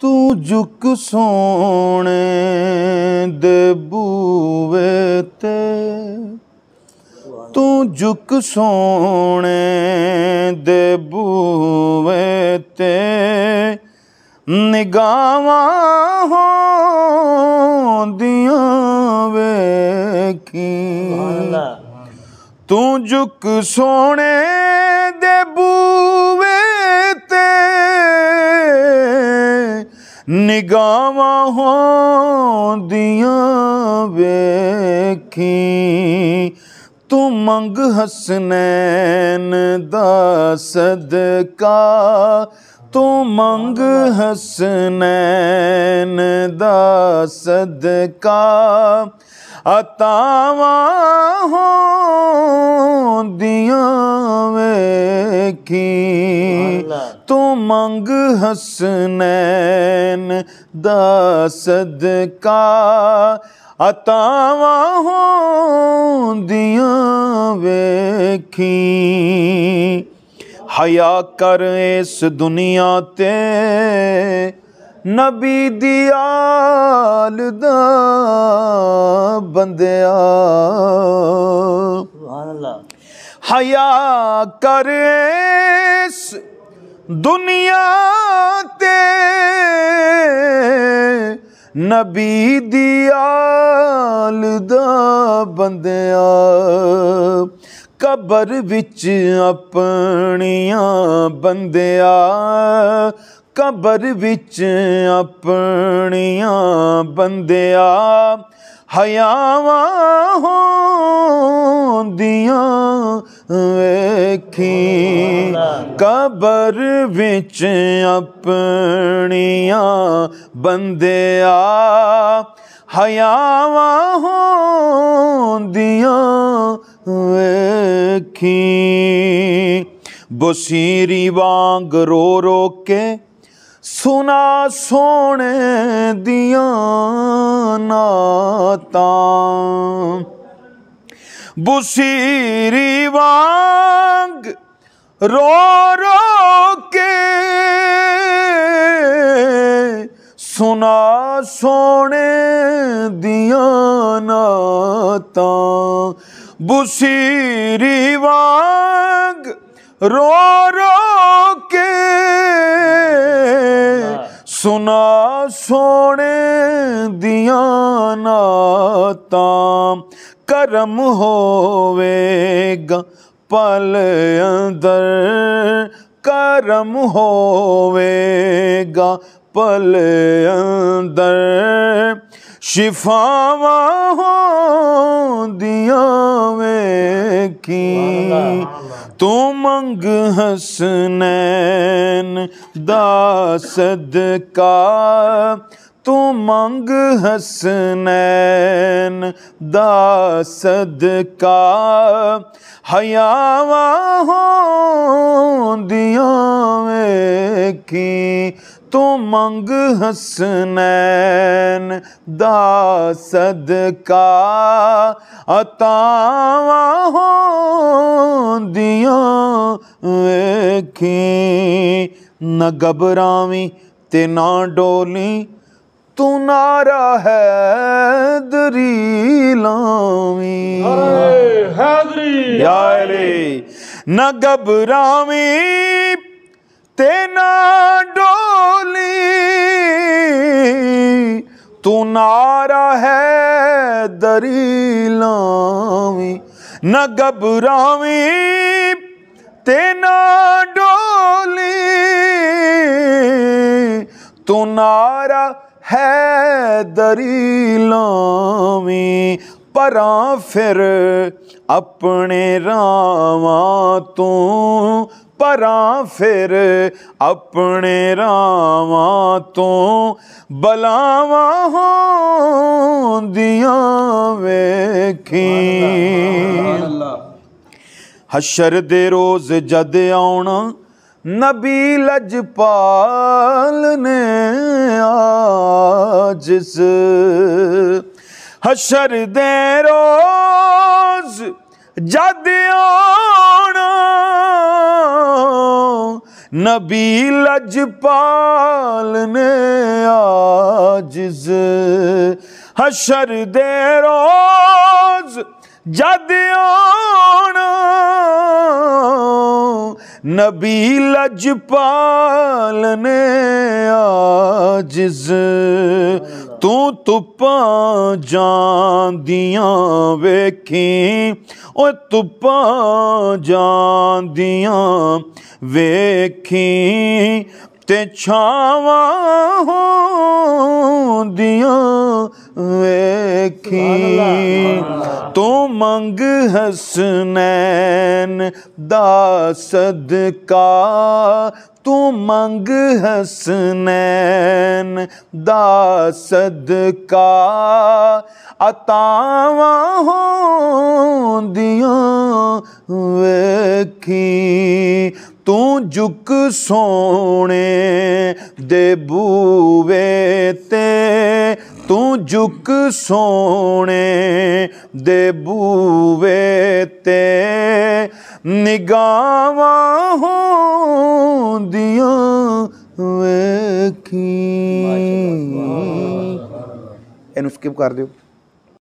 तू झुक सोने दे बूवे ते, तू झुक सोने दे बूवे ते, निगाहां होंदियां वेखी। तू झुक सोने दे बूवे ते, निगाहां होंदियां वेखी। तू मंग हसनैन दा सदका, तू मंग हसनैन दा सदका, अतावां होंदियां वेखी। तू मंग हसनैन दा सदका, अतावां होंदियां वेखी। हया कर इस दुनिया ते नबी दी आल दा बंदिया। हया कर इस दुनिया ते नबी दी आल दा बंदिया। कबर विच अपनियां बंदिया, कबर विच अपनियां बंदिया, हयावां होंदियां वेखी। कबर विच अपनियां बंदिया, हयावां होंदियां वेखी। बसीरी वांग रो रो के सुना सोने दियां नातां। बसीरी वांग रो रो के सुना सोने दियां नातां। बसीरी वांग रो रो के सुना सोने दियां नातां। करम होवेगा पल अंदर, करम होवेगा पल अंदर, शिफावां होंदियां वेखी। तू मंग हसनैन दा सदका, तू मंग हसनैन दा सदका, हयावां होंदियां वेखी। तू मंग हसनैन दा सदका, अतावां होंदियां वेखी। न घबरावी ते ना डोली, तू नारा हैदरी लावी। या अली। न घबरावी ते ना डोली, तू नारा हैदरी लावी। न घबरावी ते ना डोली, तू नारा हैदरी लावी। परां फिर अपने रावां तू, परां फिर अपने रावां तू, बलावां होंदियां वेखी। हशर दे रोज जद आउणा, नबी लजपाल ने आजिज़। हशर दे रोज जद आउणा, नबी लजपाल ने आजिज हशर दे रोज जद आना नबी लजपाल ने आजिज तू तुप्पां जांदियां वेखी ओ तुप्पां जांदियां वेखी ते छावां होंदियां वेखी तू मंग हसनैन दा सदका तू मंग हसनैन दा सदका अतावां होंदियां वेखी तू झुक सोने दे बूवे ते तू झुक सोने दे बूवे ते निगाहां होंदियां वेखी। इहनूं स्किप कर दिओ।